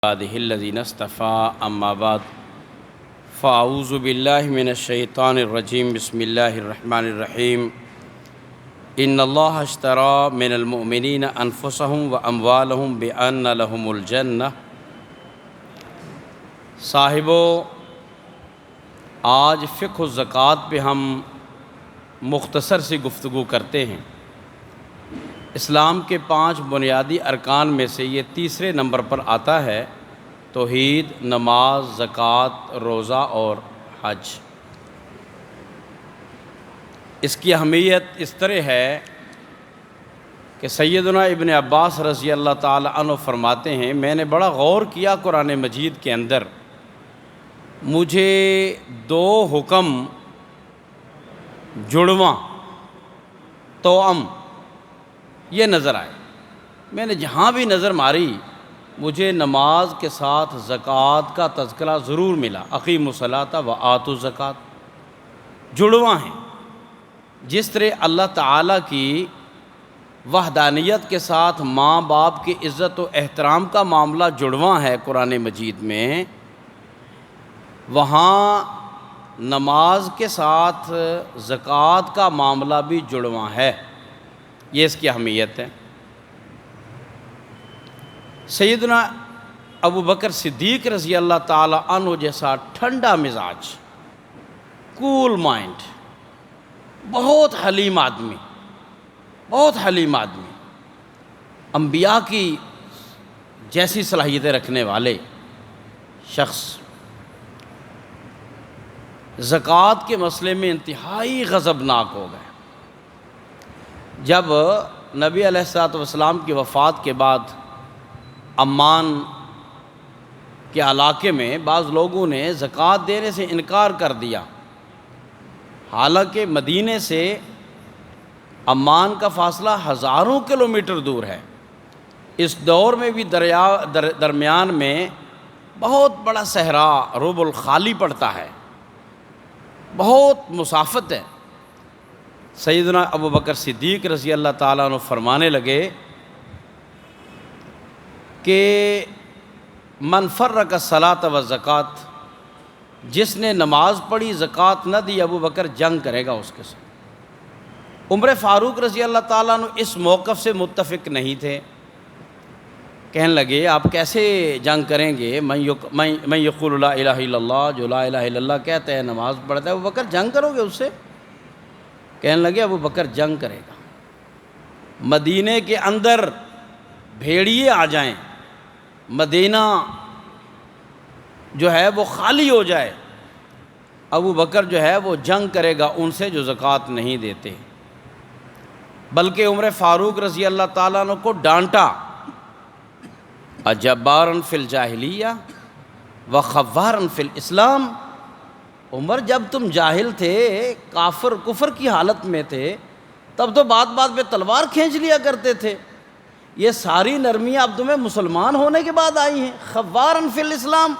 عباده الذين اصطفى أما بعد فأعوذ بالله من الشيطان الرجيم بسم الله الرحمن الرحيم إن الله اشترى من المؤمنين أنفسهم وأموالهم بأن لهم الجنة۔ صاحبو، آج فقہ الزکوٰۃ پہ ہم مختصر سی گفتگو کرتے ہیں۔ اسلام کے 5 بنیادی ارکان میں سے یہ تیسرے نمبر پر آتا ہے، توحید، نماز، زکوٰۃ، روزہ اور حج۔ اس کی اہمیت اس طرح ہے کہ سیدنا ابن عباس رضی اللہ تعالی عنہ فرماتے ہیں، میں نے بڑا غور کیا قرآن مجید کے اندر، مجھے 2 حکم جڑواں توأم یہ نظر آئے۔ میں نے جہاں بھی نظر ماری مجھے نماز کے ساتھ زکوٰۃ کا تذکرہ ضرور ملا، اقیموا الصلاۃ وآتوا الزکوٰۃ، جڑواں ہیں۔ جس طرح اللہ تعالیٰ کی وحدانیت کے ساتھ ماں باپ کی عزت و احترام کا معاملہ جڑواں ہے قرآن مجید میں، وہاں نماز کے ساتھ زکوٰۃ کا معاملہ بھی جڑواں ہے۔ یہ اس کی اہمیت ہے۔ سیدنا ابو بکر صدیق رضی اللہ تعالی عنہ جیسا ٹھنڈا مزاج، کول مائنڈ، بہت حلیم آدمی، انبیاء کی جیسی صلاحیتیں رکھنے والے شخص، زکوٰۃ کے مسئلے میں انتہائی غضبناک ہو گئے۔ جب نبی علیہ الصلوۃ والسلام کی وفات کے بعد عمان کے علاقے میں بعض لوگوں نے زکوٰۃ دینے سے انکار کر دیا، حالانکہ مدینے سے عمان کا فاصلہ ہزاروں کلومیٹر دور ہے۔ اس دور میں بھی درمیان میں بہت بڑا صحرا رب الخالی پڑتا ہے، بہت مسافت ہے۔ سیدنا ابو بکر صدیق رضی اللہ تعالیٰ عنہ فرمانے لگے کہ من فرق الصلاۃ والزکوٰۃ، جس نے نماز پڑھی زکوٰۃ نہ دی، ابو بکر جنگ کرے گا اس کے ساتھ۔ عمر فاروق رضی اللہ تعالیٰ عنہ اس موقف سے متفق نہیں تھے، کہنے لگے آپ کیسے جنگ کریں گے؟ من یقول لا الہ الا اللہ، جو لا الہ الا اللہ کہتا ہے، نماز پڑھتا ہے، ابو بکر جنگ کرو گے اس سے؟ کہنے لگے ابو بکر جنگ کرے گا۔ مدینے کے اندر بھیڑیے آ جائیں، مدینہ جو ہے وہ خالی ہو جائے، ابو بکر جو ہے وہ جنگ کرے گا ان سے جو زکوٰۃ نہیں دیتے۔ بلکہ عمر فاروق رضی اللہ تعالیٰ عنہ کو ڈانٹا، اجبارا فی الجاہلیہ وخوارا فی الاسلام۔ عمر، جب تم جاہل تھے، کفر کی حالت میں تھے، تب تو بات بات پہ تلوار کھینچ لیا کرتے تھے، یہ ساری نرمیاں اب تمہیں مسلمان ہونے کے بعد آئی ہیں، خوارا فی الاسلام۔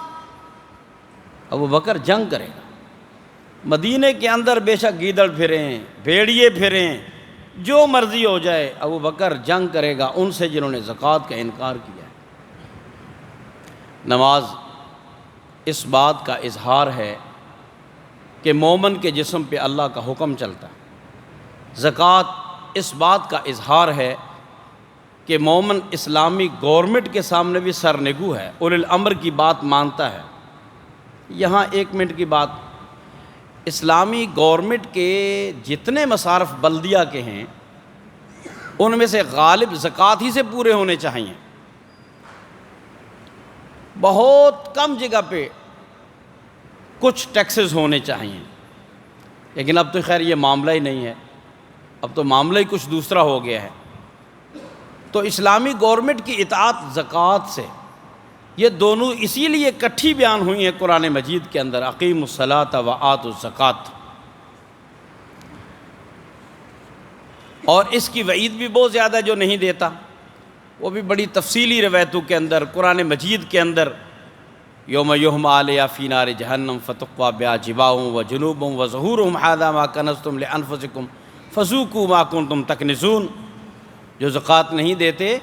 ابو بکر جنگ کرے گا۔ مدینے کے اندر بے شک گیدڑ پھریں، بھیڑیے پھریں، جو مرضی ہو جائے، ابو بکر جنگ کرے گا ان سے جنہوں نے زکوٰۃ کا انکار کیا ہے۔ نماز اس بات کا اظہار ہے کہ مومن کے جسم پہ اللہ کا حکم چلتا ہے۔ زکوٰۃ اس بات کا اظہار ہے کہ مومن اسلامی گورنمنٹ کے سامنے بھی سرنگو ہے، اولی الامر کی بات مانتا ہے۔ یہاں 1 منٹ کی بات، اسلامی گورنمنٹ کے جتنے مصارف بلدیہ کے ہیں ان میں سے غالب زکوٰۃ ہی سے پورے ہونے چاہیے۔ بہت کم جگہ پہ کچھ ٹیکسز ہونے چاہیے، لیکن اب تو خیر یہ معاملہ ہی نہیں ہے، اب تو معاملہ ہی کچھ دوسرا ہو گیا ہے۔ تو اسلامی گورنمنٹ کی اطاعت زکوٰۃ سے، یہ دونوں اسی لیے اکٹھی بیان ہوئی ہیں قرآن مجید کے اندر، اقیموا الصلاۃ وآتوا الزکوٰۃ۔ اور اس کی وعید بھی بہت زیادہ جو نہیں دیتا، وہ بھی بڑی تفصیلی روایتوں کے اندر قرآن مجید کے اندر، یوم یحمى علیہا فی نار جہنم فتقویٰ بہا جباہہم وجنوبہم وظہورہم ھذا ما کنزتم لانفسکم فذوقوا ما کنتم تکنزون۔ جو زکوٰۃ نہیں دیتے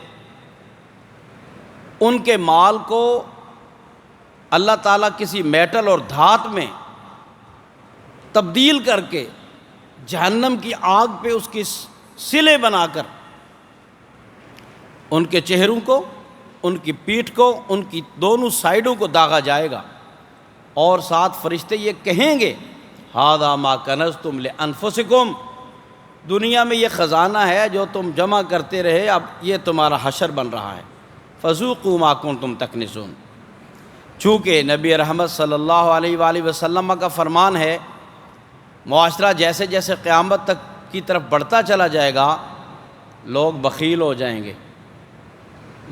ان کے مال کو اللہ تعالیٰ کسی میٹل اور دھات میں تبدیل کر کے جہنم کی آگ پہ اس کی سلے بنا کر ان کے چہروں کو، ان کی پیٹھ کو، ان کی دونوں سائیڈوں کو داغا جائے گا، اور ساتھ فرشتے یہ کہیں گے ھذا ما کنزتم لانفسکم، دنیا میں یہ خزانہ ہے جو تم جمع کرتے رہے، اب یہ تمہارا حشر بن رہا ہے، فذوقوا ما کنتم تکنزون۔ چونکہ نبی رحمت صلی اللہ علیہ وآلہ وسلم کا فرمان ہے، معاشرہ جیسے جیسے قیامت تک کی طرف بڑھتا چلا جائے گا، لوگ بخیل ہو جائیں گے،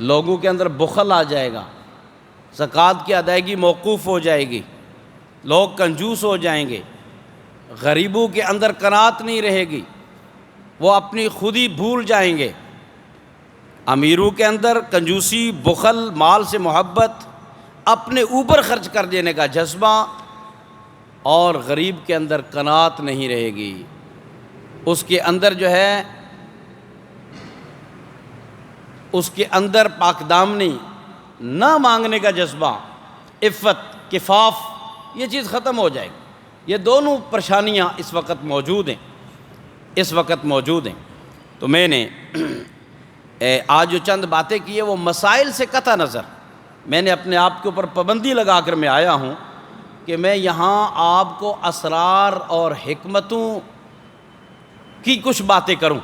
لوگوں کے اندر بخل آ جائے گا، زکوٰۃ کی ادائیگی موقوف ہو جائے گی، لوگ کنجوس ہو جائیں گے، غریبوں کے اندر قناعت نہیں رہے گی، وہ اپنی خودی بھول جائیں گے، امیروں کے اندر کنجوسی، بخل، مال سے محبت، اپنے اوپر خرچ کر دینے کا جذبہ، اور غریب کے اندر قناعت نہیں رہے گی، اس کے اندر جو ہے اس کے اندر پاک دامنی، نہ مانگنے کا جذبہ، عفت، کفاف، یہ چیز ختم ہو جائے گی۔ یہ دونوں پریشانیاں اس وقت موجود ہیں۔ تو میں نے آج جو چند باتیں کی ہیں وہ مسائل سے قطع نظر میں نے اپنے آپ کے اوپر پابندی لگا کر میں آیا ہوں کہ میں یہاں آپ کو اسرار اور حکمتوں کی کچھ باتیں کروں۔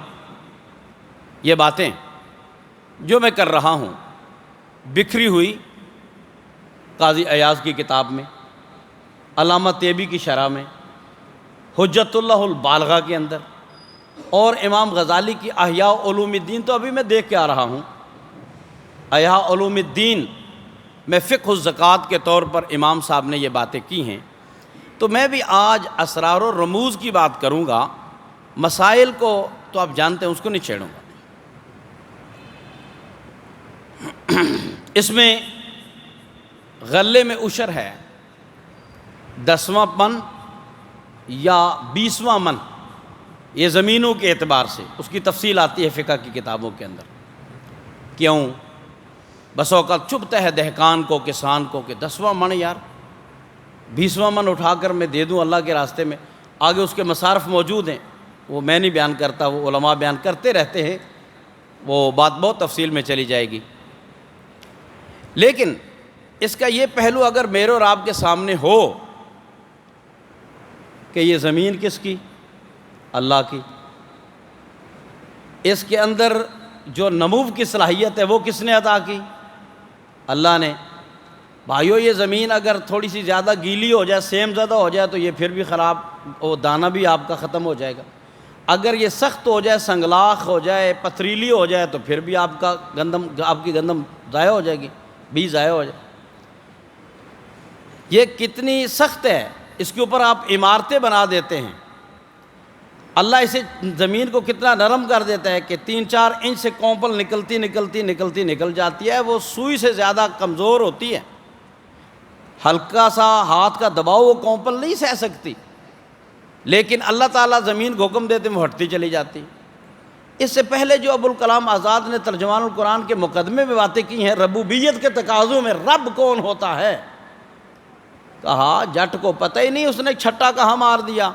یہ باتیں جو میں کر رہا ہوں بکھری ہوئی قاضی ایاز کی کتاب میں، علامہ طیبی کی شرح میں، حجت اللہ البالغہ کے اندر، اور امام غزالی کی احیاء علوم الدین، تو ابھی میں دیکھ کے آ رہا ہوں احیاء علوم الدین میں فقہ الزکوٰۃ کے طور پر امام صاحب نے یہ باتیں کی ہیں۔ تو میں بھی آج اسرار و رموز کی بات کروں گا، مسائل کو تو آپ جانتے ہیں اس کو نہیں چھیڑوں گا۔ اس میں غلے میں عشر ہے 10واں من یا 20واں من، یہ زمینوں کے اعتبار سے اس کی تفصیل آتی ہے فقہ کی کتابوں کے اندر۔ کیوں؟ بس اوقات چبھتا ہے دہقان کو، کسان کو کہ 10واں من یار، 20واں من اٹھا کر میں دے دوں اللہ کے راستے میں، آگے اس کے مصارف موجود ہیں، وہ میں نہیں بیان کرتا، وہ علماء بیان کرتے رہتے ہیں، وہ بات بہت تفصیل میں چلی جائے گی۔ لیکن اس کا یہ پہلو اگر میرے اور آپ کے سامنے ہو کہ یہ زمین کس کی؟ اللہ کی۔ اس کے اندر جو نمو کی صلاحیت ہے وہ کس نے عطا کی؟ اللہ نے۔ بھائیو یہ زمین اگر تھوڑی سی زیادہ گیلی ہو جائے، سیم زدہ ہو جائے تو یہ پھر بھی خراب، وہ دانہ بھی آپ کا ختم ہو جائے گا۔ اگر یہ سخت ہو جائے، سنگلاخ ہو جائے، پتھریلی ہو جائے تو پھر بھی آپ کی گندم ضائع ہو جائے گی، بیج ضائع ہو جائے۔ یہ کتنی سخت ہے، اس کے اوپر آپ عمارتیں بنا دیتے ہیں۔ اللہ اسے زمین کو کتنا نرم کر دیتا ہے کہ 3-4 انچ سے کونپل نکل جاتی ہے، وہ سوئی سے زیادہ کمزور ہوتی ہے، ہلکا سا ہاتھ کا دباؤ وہ کونپل نہیں سہ سکتی، لیکن اللہ تعالیٰ زمین کو حکم دیتے وہ ہٹتی چلی جاتی۔ اس سے پہلے جو ابوالکلام آزاد نے ترجمان القرآن کے مقدمے میں باتیں کی ہیں، ربوبیت کے تقاضوں میں رب کون ہوتا ہے، کہا جٹ کو پتہ ہی نہیں، اس نے چھٹا کہاں مار دیا،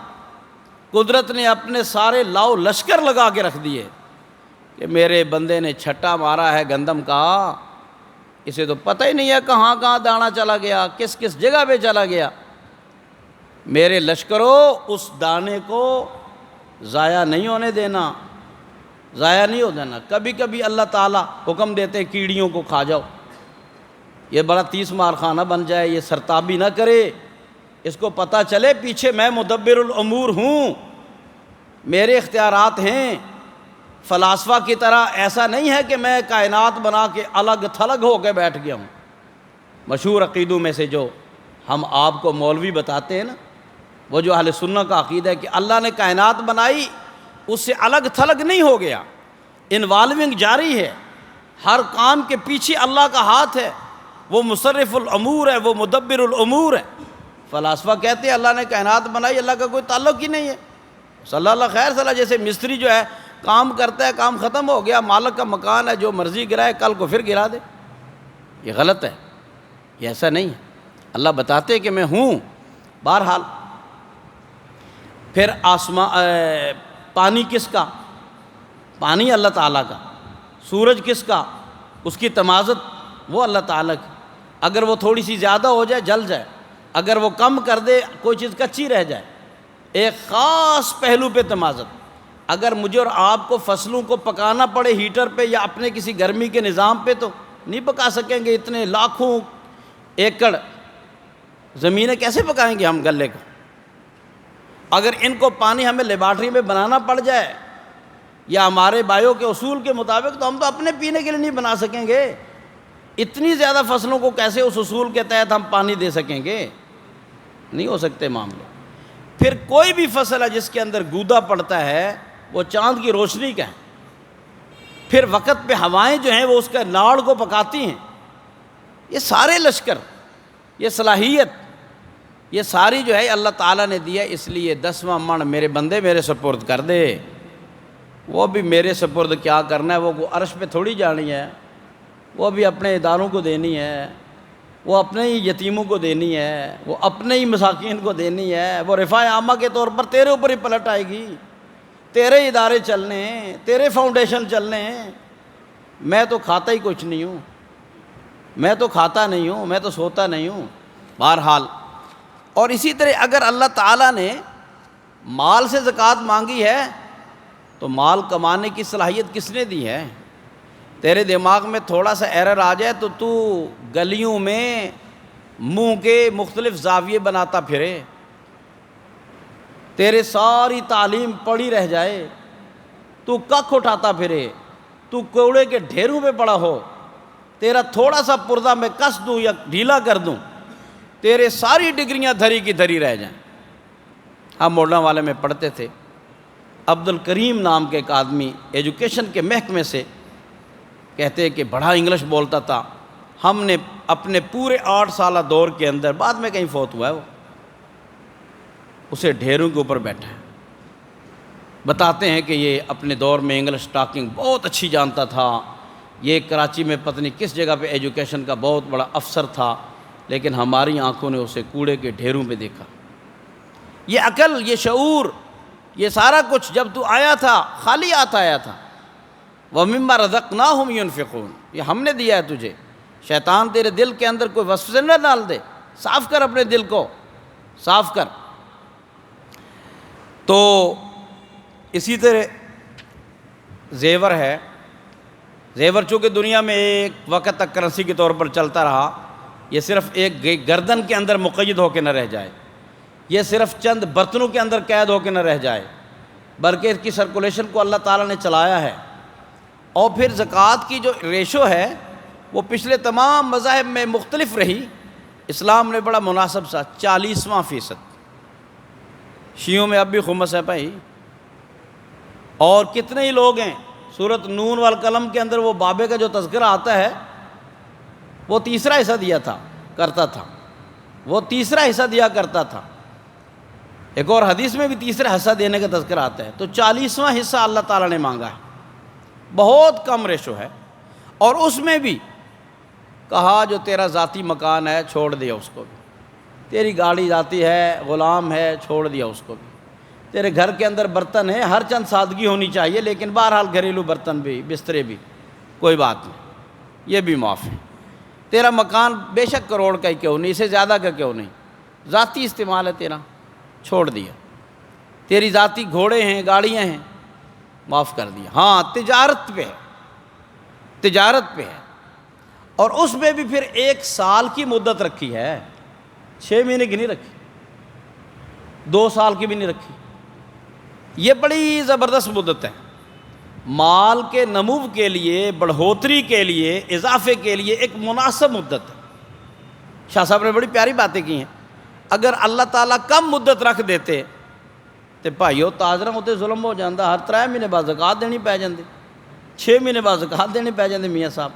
قدرت نے اپنے سارے لاؤ لشکر لگا کے رکھ دیے کہ میرے بندے نے چھٹا مارا ہے گندم کا، اسے تو پتہ ہی نہیں ہے کہاں کہاں دانا چلا گیا، کس کس جگہ پہ چلا گیا۔ میرے لشکروں اس دانے کو ضائع نہیں ہونے دینا، ضائع نہیں ہو دینا۔ کبھی کبھی اللہ تعالیٰ حکم دیتے کیڑیوں کو کھا جاؤ، یہ بڑا 30 مار خانہ بن جائے، یہ سرتابی نہ کرے، اس کو پتہ چلے پیچھے میں مدبر الامور ہوں، میرے اختیارات ہیں۔ فلاسفہ کی طرح ایسا نہیں ہے کہ میں کائنات بنا کے الگ تھلگ ہو کے بیٹھ گیا ہوں۔ مشہور عقیدوں میں سے جو ہم آپ کو مولوی بتاتے ہیں نا، وہ جو اہل سنت کا عقیدہ ہے کہ اللہ نے کائنات بنائی، اس سے الگ تھلگ نہیں ہو گیا، انوالونگ جاری ہے، ہر کام کے پیچھے اللہ کا ہاتھ ہے، وہ مصرف الامور ہے، وہ مدبر الامور ہے۔ فلاسفہ کہتے ہیں اللہ نے کائنات بنائی، اللہ کا کوئی تعلق ہی نہیں ہے، صلی اللہ خیر صلی اللہ، جیسے مستری جو ہے کام کرتا ہے، کام ختم ہو گیا، مالک کا مکان ہے، جو مرضی گرائے کل کو پھر گرا دے۔ یہ غلط ہے، یہ ایسا نہیں ہے۔ اللہ بتاتے کہ میں ہوں. بہرحال پھر پانی کس کا؟ پانی اللہ تعالیٰ کا. سورج کس کا؟ اس کی تمازت وہ اللہ تعالیٰ کی. اگر وہ تھوڑی سی زیادہ ہو جائے جل جائے، اگر وہ کم کر دے کوئی چیز کچی رہ جائے. ایک خاص پہلو پہ تمازت. اگر مجھے اور آپ کو فصلوں کو پکانا پڑے ہیٹر پہ یا اپنے کسی گرمی کے نظام پہ تو نہیں پکا سکیں گے. اتنے لاکھوں ایکڑ زمینیں کیسے پکائیں گے ہم غلے کو؟ اگر ان کو پانی ہمیں لیبارٹری میں بنانا پڑ جائے یا ہمارے بایو کے اصول کے مطابق، تو ہم تو اپنے پینے کے لیے نہیں بنا سکیں گے. اتنی زیادہ فصلوں کو کیسے اس اصول کے تحت ہم پانی دے سکیں گے؟ نہیں ہو سکتے معاملے. پھر کوئی بھی فصل ہے جس کے اندر گودا پڑتا ہے وہ چاند کی روشنی کا ہے. پھر وقت پہ ہوائیں جو ہیں وہ اس کا ناڑ کو پکاتی ہیں. یہ سارے لشکر، یہ صلاحیت، یہ ساری جو ہے اللہ تعالیٰ نے دیا. اس لیے 10واں من میرے بندے میرے سپرد کر دے. وہ بھی میرے سپرد کیا کرنا ہے؟ وہ عرش پہ تھوڑی جانی ہے. وہ بھی اپنے اداروں کو دینی ہے، وہ اپنے ہی یتیموں کو دینی ہے، وہ اپنے ہی مساکین کو دینی ہے. وہ رفاع عامہ کے طور پر تیرے اوپر ہی پلٹ آئے گی. تیرے ادارے چلنے ہیں، تیرے فاؤنڈیشن چلنے ہیں. میں تو کھاتا ہی کچھ نہیں ہوں، میں تو کھاتا نہیں ہوں، میں تو سوتا نہیں ہوں. بہرحال اور اسی طرح اگر اللہ تعالیٰ نے مال سے زکوٰۃ مانگی ہے تو مال کمانے کی صلاحیت کس نے دی ہے؟ تیرے دماغ میں تھوڑا سا ایرر آ جائے تو گلیوں میں منہ کے مختلف زاویے بناتا پھرے. تیرے ساری تعلیم پڑی رہ جائے، تو ککھ اٹھاتا پھرے، تو کوڑے کے ڈھیروں پہ پڑا ہو. تیرا تھوڑا سا پردہ میں کس دوں یا ڈھیلا کر دوں، تیرے ساری ڈگریاں دھری کی دھری رہ جائیں. ہم مولانا والے میں پڑھتے تھے، عبد الکریم نام کے ایک آدمی ایجوکیشن کے محکمے سے، کہتے کہ بڑا انگلش بولتا تھا. ہم نے اپنے پورے 8 سالہ دور کے اندر، بعد میں کہیں فوت ہوا ہے وہ، اسے ڈھیروں کے اوپر بیٹھا ہے. بتاتے ہیں کہ یہ اپنے دور میں انگلش ٹاکنگ بہت اچھی جانتا تھا. یہ کراچی میں پتہ نہیں کس جگہ پہ ایجوکیشن کا بہت بڑا افسر تھا، لیکن ہماری آنکھوں نے اسے کوڑے کے ڈھیروں پہ دیکھا. یہ عقل، یہ شعور، یہ سارا کچھ جب تو آیا تھا خالی آیا تھا. وَمِمَّا رَزَقْنَاهُمْ يُنْفِقُونَ، یہ ہم نے دیا ہے تجھے. شیطان تیرے دل کے اندر کوئی وسوسے نہ ڈال دے. صاف کر اپنے دل کو، صاف کر. تو اسی طرح زیور ہے. زیور چونکہ دنیا میں ایک وقت تک کرنسی کے طور پر چلتا رہا، یہ صرف ایک گردن کے اندر مقید ہو کے نہ رہ جائے، یہ صرف چند برتنوں کے اندر قید ہو کے نہ رہ جائے، بلکہ اس کی سرکولیشن کو اللہ تعالیٰ نے چلایا ہے. اور پھر زکوٰۃ کی جو ریشو ہے وہ پچھلے تمام مذاہب میں مختلف رہی. اسلام نے بڑا مناسب سا 40%. شیعوں میں اب بھی خمس ہے بھائی. اور کتنے ہی لوگ ہیں، سورۃ نون والقلم کے اندر وہ بابے کا جو تذکرہ آتا ہے وہ تیسرا حصہ کرتا تھا. وہ تیسرا حصہ دیا کرتا تھا. ایک اور حدیث میں بھی تیسرا حصہ دینے کا تذکرہ آتا ہے. تو 40واں حصہ اللہ تعالیٰ نے مانگا ہے. بہت کم ریشو ہے. اور اس میں بھی کہا جو تیرا ذاتی مکان ہے چھوڑ دیا اس کو بھی. تیری گاڑی ذاتی ہے، غلام ہے، چھوڑ دیا اس کو بھی. تیرے گھر کے اندر برتن ہے، ہر چند سادگی ہونی چاہیے، لیکن بہرحال گھریلو برتن بھی، بسترے بھی، کوئی بات نہیں، یہ بھی معاف ہے. تیرا مکان بے شک کروڑ کا ہی کیوں نہیں، اسے زیادہ کا کیوں نہیں، ذاتی استعمال ہے تیرا، چھوڑ دیا. تیری ذاتی گھوڑے ہیں، گاڑیاں ہیں، معاف کر دیا. ہاں تجارت پہ ہے. اور اس میں بھی پھر 1 سال کی مدت رکھی ہے، 6 مہینے کی نہیں رکھی، 2 سال کی بھی نہیں رکھی. یہ بڑی زبردست مدت ہے. مال کے نمو کے لیے، بڑھوتری کے لیے، اضافے کے لیے ایک مناسب مدت ہے. شاہ صاحب نے بڑی پیاری باتیں کی ہیں. اگر اللہ تعالیٰ کم مدت رکھ دیتے تو بھائیو تاجروں ہوتے ظلم ہو جاتا. ہر 3 مہینے بعد زکوٰۃ دینی پی جاتی، 6 مہینے بعد زکوٰۃ دینی پی جاتی میاں صاحب.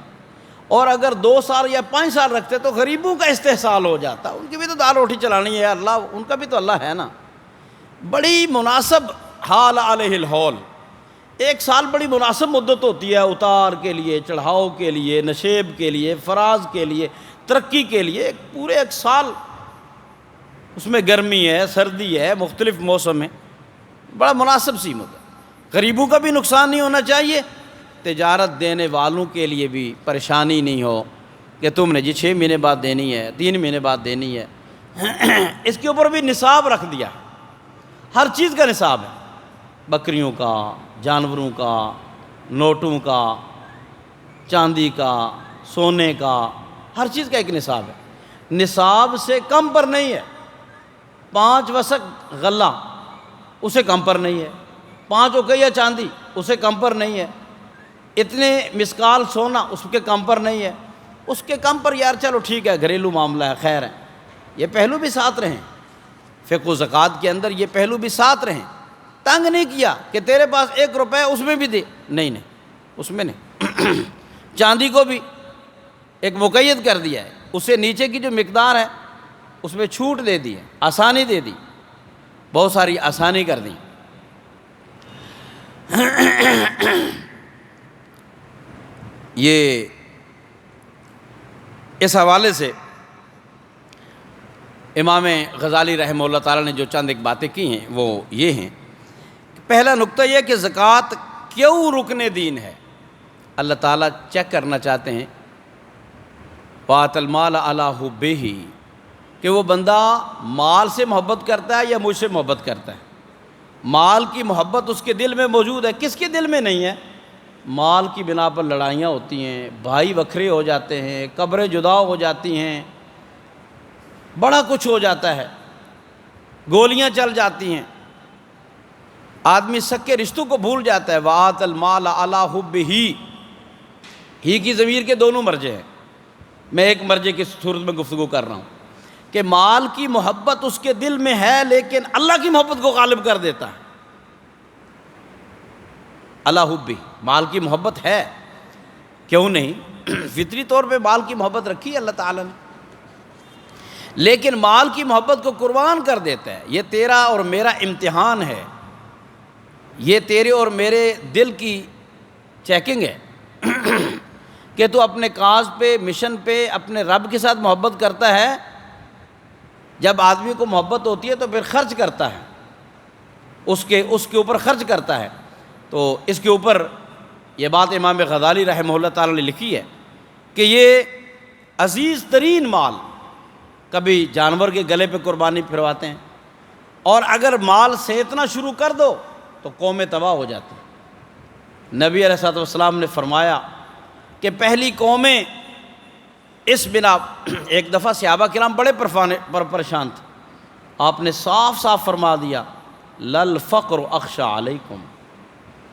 اور اگر 2 سال یا 5 سال رکھتے تو غریبوں کا استحصال ہو جاتا. ان کی بھی تو دال روٹی چلانی ہے اللہ، ان کا بھی تو اللہ ہے نا. بڑی مناسب حال علیہ الحول. 1 سال بڑی مناسب مدت ہوتی ہے اتار کے لیے، چڑھاؤ کے لیے، نشیب کے لیے، فراز کے لیے، ترقی کے لیے پورے ایک سال، اس میں گرمی ہے، سردی ہے، مختلف موسم ہے، بڑا مناسب سی مدت۔ غریبوں کا بھی نقصان نہیں ہونا چاہیے، تجارت دینے والوں کے لیے بھی پریشانی نہیں ہو کہ تم نے جی 6 مہینے بعد دینی ہے، 3 مہینے بعد دینی ہے۔ اس کے اوپر بھی نصاب رکھ دیا ہے، ہر چیز کا نصاب ہے، بکریوں کا، جانوروں کا، نوٹوں کا، چاندی کا، سونے کا، ہر چیز کا ایک نصاب ہے۔ نصاب سے کم پر نہیں ہے، 5 وسق غلہ اسے کم پر نہیں ہے، 5 اوقیہ چاندی اسے کم پر نہیں ہے، اتنے مسکال سونا اس کے کم پر نہیں ہے، اس کے کم پر یار چلو ٹھیک ہے، گھریلو معاملہ ہے، خیر ہے۔ یہ پہلو بھی ساتھ رہیں، فقہ و زکوٰۃ کے اندر یہ پہلو بھی ساتھ رہیں۔ تنگ نہیں کیا کہ تیرے پاس 1 روپے اس میں بھی دے، نہیں اس میں نہیں۔ چاندی کو بھی ایک مقید کر دیا ہے، اس سے نیچے کی جو مقدار ہے اس میں چھوٹ دے دی ہے، آسانی دے دی، بہت ساری آسانی کر دی۔ یہ اس حوالے سے امام غزالی رحمہ اللہ تعالیٰ نے جو چند ایک باتیں کی ہیں وہ یہ ہیں۔ پہلا نقطہ یہ کہ زکوٰۃ کیوں رکن دین ہے، اللہ تعالیٰ چیک کرنا چاہتے ہیں وَآتَ الْمَالَ عَلَىٰ حُبِّهِ، کہ وہ بندہ مال سے محبت کرتا ہے یا مجھ سے محبت کرتا ہے۔ مال کی محبت اس کے دل میں موجود ہے، کس کے دل میں نہیں ہے؟ مال کی بنا پر لڑائیاں ہوتی ہیں، بھائی وکھرے ہو جاتے ہیں، قبریں جدا ہو جاتی ہیں، بڑا کچھ ہو جاتا ہے، گولیاں چل جاتی ہیں، آدمی سکے رشتوں کو بھول جاتا ہے۔ وَآتَ الْمَالَ عَلَىٰ حُبِّهِ، ہی کی ضمیر کے دونوں مرجے ہیں، میں ایک مرجے کی صورت میں گفتگو کر رہا ہوں کہ مال کی محبت اس کے دل میں ہے لیکن اللہ کی محبت کو غالب کر دیتا ہے۔ عَلَىٰ حُبِّهِ، مال کی محبت ہے، کیوں نہیں، فطری طور پہ مال کی محبت رکھی ہے اللہ تعالیٰ نے، لیکن مال کی محبت کو قربان کر دیتا ہے۔ یہ تیرا اور میرا امتحان ہے، یہ تیرے اور میرے دل کی چیکنگ ہے کہ تو اپنے کاز پہ، مشن پہ اپنے رب کے ساتھ محبت کرتا ہے۔ جب آدمی کو محبت ہوتی ہے تو پھر خرچ کرتا ہے، اس کے اوپر خرچ کرتا ہے۔ تو اس کے اوپر یہ بات امام غزالی رحمہ اللہ تعالیٰ نے لکھی ہے کہ یہ عزیز ترین مال کبھی جانور کے گلے پہ قربانی پھرواتے ہیں، اور اگر مال سینتنا شروع کر دو تو قومیں تباہ ہو جاتی ہیں۔ نبی علیہ الصلوۃ والسلام نے فرمایا کہ پہلی قومیں اس بنا، ایک دفعہ صحابہ کرام بڑے پریشان تھے، آپ نے صاف صاف فرما دیا للفقر اخشى علیکم،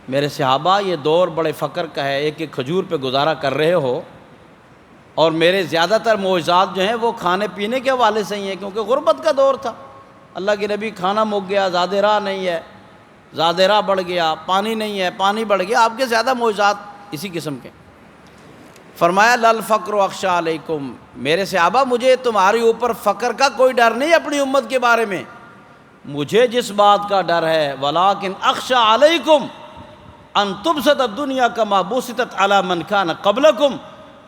میرے صحابہ یہ دور بڑے فقر کا ہے، ایک ایک کھجور پہ گزارا کر رہے ہو، اور میرے زیادہ تر معجزات جو ہیں وہ کھانے پینے کے حوالے سے ہی ہیں، کیونکہ غربت کا دور تھا، اللہ کے نبی کھانا مک گیا، زاد راہ نہیں ہے، زاد راہ بڑھ گیا، پانی نہیں ہے، پانی بڑھ گیا، آپ کے زیادہ معجزات اسی قسم کے۔ فرمایا للفقر اخشى علیکم، میرے صحابہ مجھے تمہاری اوپر فقر کا کوئی ڈر نہیں اپنی امت کے بارے میں، مجھے جس بات کا ڈر ہے ولیکن اخشى علیکم ان تبسط الدنیا کما بسطت علی من کان قبلکم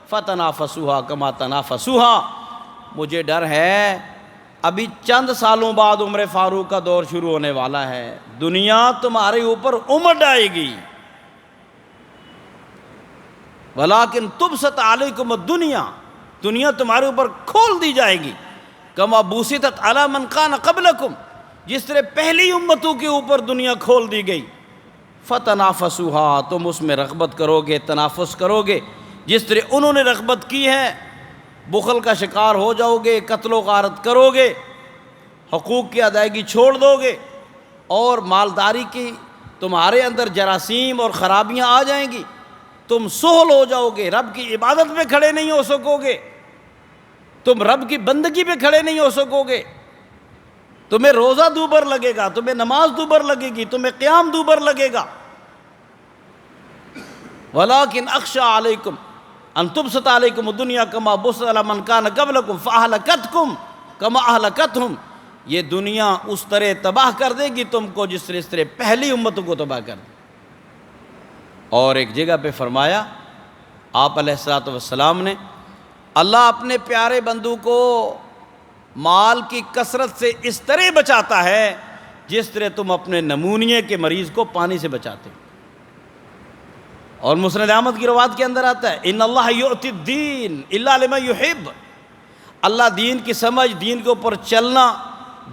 فتنافسوها کما تنافسوها، مجھے ڈر ہے ابھی چند سالوں بعد عمر فاروق کا دور شروع ہونے والا ہے، دنیا تمہارے اوپر امٹ آئے گی، ولیکن تبسط علیکم الدنیا، دنیا تمہارے اوپر کھول دی جائے گی، کما بسطت علی من کان قبلکم، جس طرح پہلی امتوں کے اوپر دنیا کھول دی گئی، فتنافسوها، تم اس میں رغبت کرو گے، تنافس کرو گے، جس طرح انہوں نے رغبت کی ہے، بخل کا شکار ہو جاؤ گے، قتل و غارت کرو گے، حقوق کی ادائیگی چھوڑ دو گے، اور مالداری کی تمہارے اندر جراثیم اور خرابیاں آ جائیں گی، تم سہل ہو جاؤ گے، رب کی عبادت پہ کھڑے نہیں ہو سکو گے، تم رب کی بندگی پہ کھڑے نہیں ہو سکو گے، تمہیں روزہ دوبر لگے گا، تمہیں نماز دوبر لگے گی، تمہیں قیام دوبر لگے گا۔ ولیکن اخشى علیکم ان تبسط علیکم الدنیا کما بسطت علی من کان قبلکم فاہلکتکم کما اہلکتہم، یہ دنیا اس طرح تباہ کر دے گی تم کو جس طرح اس طرح پہلی امتوں کو تباہ کر دے۔ اور ایک جگہ پہ فرمایا آپ علیہ الصلوۃ والسلام نے اللہ اپنے پیارے بندوں کو مال کی کثرت سے اس طرح بچاتا ہے جس طرح تم اپنے نمونیے کے مریض کو پانی سے بچاتے ہو۔ اور مسند احمد کی روایت کے اندر آتا ہے ان اللہ یؤتی الدین الا لمن یحب، اللہ دین کی سمجھ، دین کے اوپر چلنا،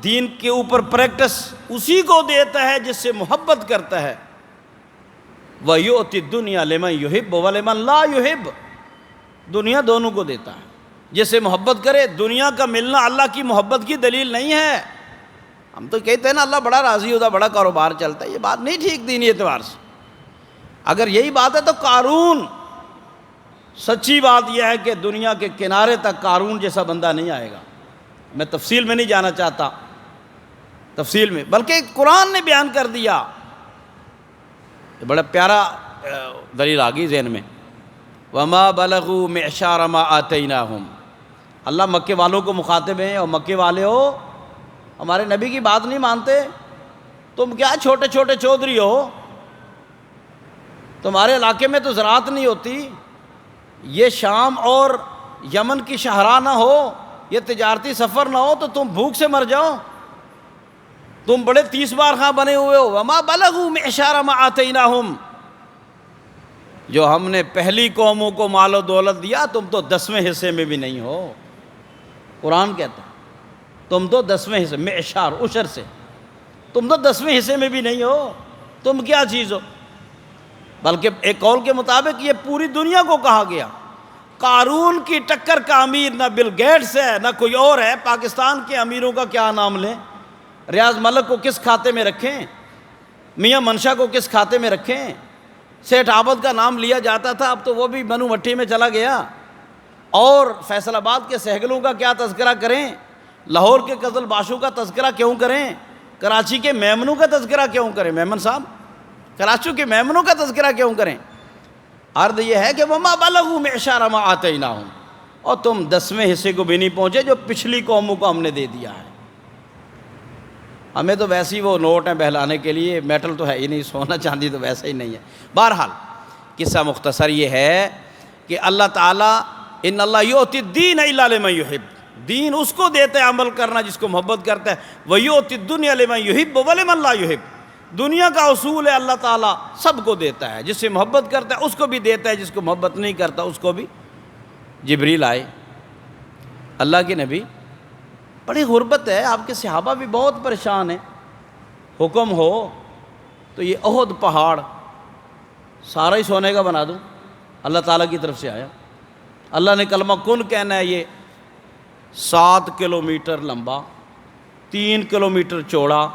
دین کے اوپر پریکٹس اسی کو دیتا ہے جس سے محبت کرتا ہے۔ وَيُؤْتِ الدُّنْيَا لِمَنْ يُحِبُّ وَلِمَنْ لَا يُحِبُّ، دنیا دونوں کو دیتا ہے، جس سے محبت کرے۔ دنیا کا ملنا اللہ کی محبت کی دلیل نہیں ہے۔ ہم تو کہتے ہیں نا اللہ بڑا راضی ہوتا، بڑا کاروبار چلتا ہے، یہ بات نہیں ٹھیک دینی اعتبار سے۔ اگر یہی بات ہے تو قارون، سچی بات یہ ہے کہ دنیا کے کنارے تک قارون جیسا بندہ نہیں آئے گا۔ میں تفصیل میں نہیں جانا چاہتا، تفصیل میں، بلکہ قرآن نے بیان کر دیا۔ یہ بڑا پیارا دلیل آ گئی ذہن میں، وَمَا بَلَغُوا مِعْشَارَ مَا آتَيْنَاهُمْ، اللہ مکے والوں کو مخاطب ہیں، اور مکے والے ہو ہمارے نبی کی بات نہیں مانتے، تم کیا چھوٹے چھوٹے چودھری ہو، تمہارے علاقے میں تو زراعت نہیں ہوتی، یہ شام اور یمن کی شاہراہ نہ ہو، یہ تجارتی سفر نہ ہو تو تم بھوک سے مر جاؤ، تم بڑے 30 بار خواہ بنے ہوئے ہو۔ وَمَا بَلَغُوا مِعْشَارَ مَا آتَيْنَاهُمْ، جو ہم نے پہلی قوموں کو مال و دولت دیا تم تو 10ویں حصے میں بھی نہیں ہو۔ قرآن کہتا ہے تم تو 10ویں حصے، معشار عشر سے، تم تو 10ویں حصے میں بھی نہیں ہو، تم کیا چیز ہو۔ بلکہ ایک قول کے مطابق یہ پوری دنیا کو کہا گیا۔ قارون کی ٹکر کا امیر نہ بل گیٹس ہے نہ کوئی اور ہے۔ پاکستان کے امیروں کا کیا نام لیں؟ ریاض ملک کو کس کھاتے میں رکھیں؟ میاں منشا کو کس کھاتے میں رکھیں؟ سیٹھ عابد کا نام لیا جاتا تھا، اب تو وہ بھی منو مٹھی میں چلا گیا۔ اور فیصل آباد کے سہگلوں کا کیا تذکرہ کریں؟ لاہور کے قزل باشوں کا تذکرہ کیوں کریں؟ کراچی کے میمنوں کا تذکرہ کیوں کریں؟ میمن صاحب، کراچی کے میمنوں کا تذکرہ کیوں کریں؟ عرض یہ ہے کہ وَمَا بَلَغُوا مِعْشَارَ مَا آتَيْنَاهُمْ، اور تم 10ویں حصے کو بھی نہیں پہنچے جو پچھلی قوموں کو ہم نے دے دیا ہے۔ ہمیں تو ویسے ہی وہ نوٹ ہیں بہلانے کے لیے، میٹل تو ہے ہی نہیں، سونا چاندی تو ویسے ہی نہیں ہے۔ بہرحال قصہ مختصر یہ ہے کہ اللہ تعالیٰ ان اللہ یؤتی الدین الا لمن یحب، دین اس کو دیتا ہے عمل کرنا جس کو محبت کرتا ہے۔ ویؤتی الدنیا لمن یحب ولمن لا یحب، دنیا کا اصول ہے اللہ تعالیٰ سب کو دیتا ہے، جس سے محبت کرتا ہے اس کو بھی دیتا ہے، جس کو محبت نہیں کرتا اس کو بھی۔ جبریل آئے، اللہ کے نبی، بڑی غربت ہے، آپ کے صحابہ بھی بہت پریشان ہیں، حکم ہو تو یہ احد پہاڑ سارا ہی سونے کا بنا دوں۔ اللہ تعالیٰ کی طرف سے آیا، اللہ نے کلمہ کن کہنا ہے، یہ 7 کلومیٹر لمبا، 3 کلومیٹر چوڑا۔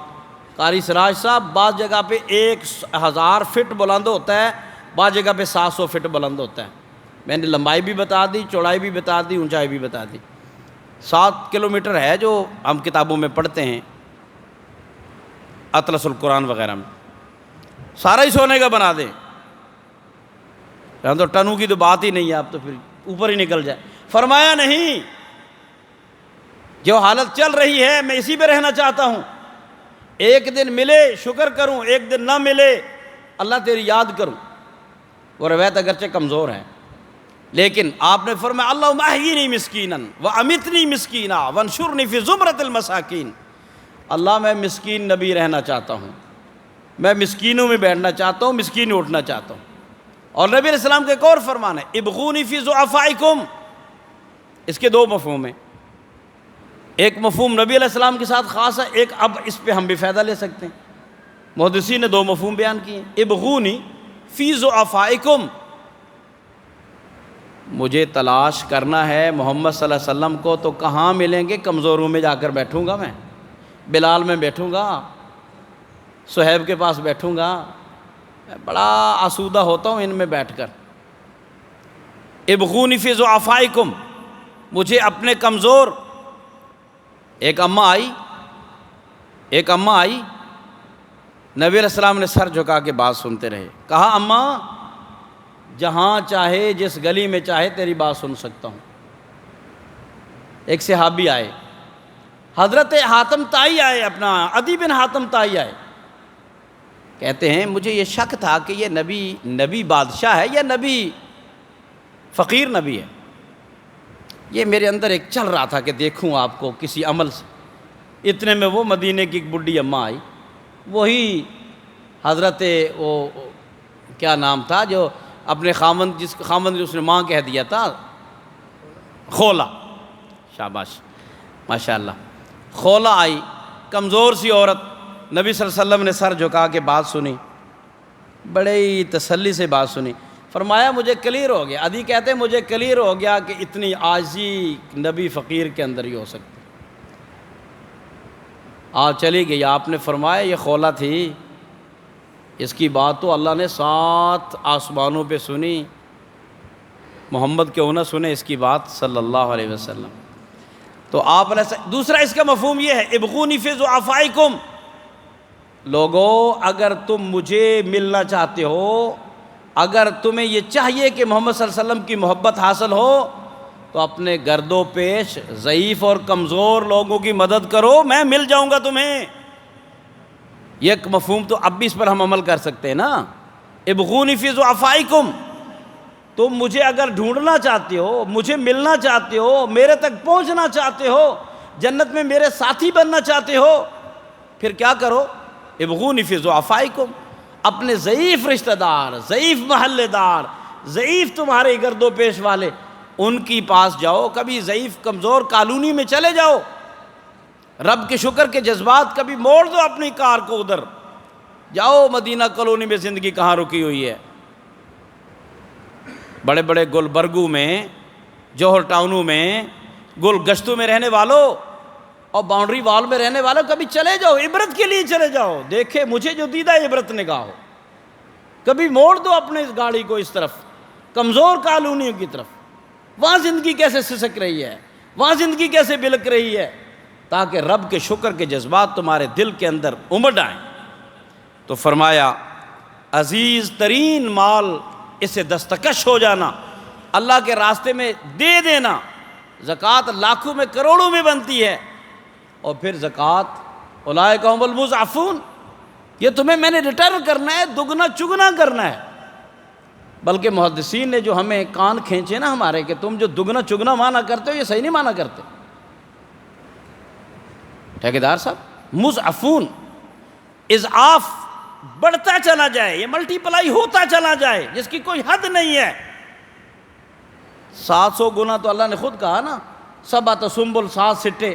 قاری سراج صاحب، بعض جگہ پہ 1000 فٹ بلند ہوتا ہے، بعض جگہ پہ 700 فٹ بلند ہوتا ہے۔ میں نے لمبائی بھی بتا دی، چوڑائی بھی بتا دی، اونچائی بھی بتا دی۔ 7 کلومیٹر ہے جو ہم کتابوں میں پڑھتے ہیں، اطلس القرآن وغیرہ میں، سارا ہی سونے کا بنا دیں۔ تو ٹنوں کی تو بات ہی نہیں ہے، آپ تو پھر اوپر ہی نکل جائے۔ فرمایا نہیں، جو حالت چل رہی ہے میں اسی پہ رہنا چاہتا ہوں، ایک دن ملے شکر کروں، ایک دن نہ ملے اللہ تیری یاد کروں۔ وہ روایت اگرچہ کمزور ہے، لیکن آپ نے فرمایا اللہم احیینی مسکینا وامتنی مسکینا وانشرنی فی زمرۃ المساکین، اللہ میں مسکین نبی رہنا چاہتا ہوں، میں مسکینوں میں بیٹھنا چاہتا ہوں، مسکین اٹھنا چاہتا ہوں۔ اور نبی علیہ السلام کے ایک اور فرمان ہے ابغونی فی ضعفائکم، اس کے 2 مفہوم ہیں۔ ایک مفہوم نبی علیہ السلام کے ساتھ خاص ہے، ایک اب اس پہ ہم بھی فائدہ لے سکتے ہیں۔ محدثین نے 2 مفہوم بیان کیے ہیں۔ ابغونی فی ضعفائکم، مجھے تلاش کرنا ہے محمد صلی اللہ علیہ وسلم کو تو کہاں ملیں گے؟ کمزوروں میں جا کر بیٹھوں گا، میں بلال میں بیٹھوں گا، صہیب کے پاس بیٹھوں گا، میں بڑا آسودہ ہوتا ہوں ان میں بیٹھ کر۔ ابغونی فی ضعفائکم، مجھے اپنے کمزور۔ ایک اماں آئی، نبی علیہ السلام نے سر جھکا کے بات سنتے رہے، کہا اماں جہاں چاہے جس گلی میں چاہے تیری بات سن سکتا ہوں۔ ایک صحابی آئے، حضرت حاتم طائی آئے، اپنا عدی بن حاتم طائی آئے، کہتے ہیں مجھے یہ شک تھا کہ یہ نبی بادشاہ ہے یا نبی فقیر نبی ہے۔ یہ میرے اندر ایک چل رہا تھا کہ دیکھوں آپ کو کسی عمل سے. اتنے میں وہ مدینے کی ایک بڈھی اماں آئی، وہی حضرت وہ کیا نام تھا جو اپنے خامند، جس خامند اس نے ماں کہہ دیا تھا، خولا. شاباش، ماشاء اللہ. خولا آئی، کمزور سی عورت. نبی صلی اللہ علیہ وسلم نے سر جھکا کے بات سنی، بڑے ہی تسلی سے بات سنی. فرمایا مجھے کلیئر ہو گیا. عدی کہتے ہیں مجھے کلیئر ہو گیا کہ اتنی عاجزی نبی فقیر کے اندر ہی ہو سکتی. آپ چلی گئی. آپ نے فرمایا یہ خولا تھی، اس کی بات تو اللہ نے 7 آسمانوں پہ سنی، محمد کیوں نہ سنے اس کی بات صلی اللہ علیہ وسلم. تو آپ دوسرا اس کا مفہوم یہ ہے، ابغونی فی ضعفائکم. لوگو اگر تم مجھے ملنا چاہتے ہو، اگر تمہیں یہ چاہیے کہ محمد صلی اللہ علیہ وسلم کی محبت حاصل ہو، تو اپنے گرد و پیش ضعیف اور کمزور لوگوں کی مدد کرو، میں مل جاؤں گا تمہیں. یہ ایک مفہوم تو اب بھی اس پر ہم عمل کر سکتے ہیں نا. ابغونی فی ضعفائکم، تم مجھے اگر ڈھونڈنا چاہتے ہو، مجھے ملنا چاہتے ہو، میرے تک پہنچنا چاہتے ہو، جنت میں میرے ساتھی بننا چاہتے ہو، پھر کیا کرو؟ ابغونی فی ضعفائکم، اپنے ضعیف رشتہ دار، ضعیف محلے دار، ضعیف تمہارے گرد و پیش والے، ان کی پاس جاؤ. کبھی ضعیف کمزور کالونی میں چلے جاؤ، رب کے شکر کے جذبات کبھی موڑ دو اپنی کار کو ادھر جاؤ. مدینہ کالونی میں زندگی کہاں رکی ہوئی ہے؟ بڑے بڑے گلبرگوں میں، جوہر ٹاؤنوں میں، گل گشتوں میں رہنے والوں اور باؤنڈری وال میں رہنے والوں، کبھی چلے جاؤ، عبرت کے لیے چلے جاؤ. دیکھے مجھے جو دیدہ عبرت نگاہ ہو. کبھی موڑ دو اپنے اس گاڑی کو اس طرف، کمزور کالونیوں کی طرف. وہاں زندگی کیسے سسک رہی ہے، وہاں زندگی کیسے بلک رہی ہے، تاکہ رب کے شکر کے جذبات تمہارے دل کے اندر امڈ آئیں. تو فرمایا عزیز ترین مال اسے دستکش ہو جانا، اللہ کے راستے میں دے دینا. زکوٰۃ لاکھوں میں کروڑوں میں بنتی ہے، اور پھر زکوٰۃ اولئک هم المضعفون، یہ تمہیں میں نے ریٹرن کرنا ہے، دگنا چگنا کرنا ہے. بلکہ محدثین نے جو ہمیں کان کھینچے نا ہمارے کہ تم جو دگنا چگنا مانا کرتے ہو یہ صحیح نہیں مانا کرتے. ٹھیکیدار صاحب، مضعفون، اضعاف بڑھتا چلا جائے، یہ ملٹی پلائی ہوتا چلا جائے، جس کی کوئی حد نہیں ہے. 700 گنا تو اللہ نے خود کہا نا، 7 سنبل 7 سٹے،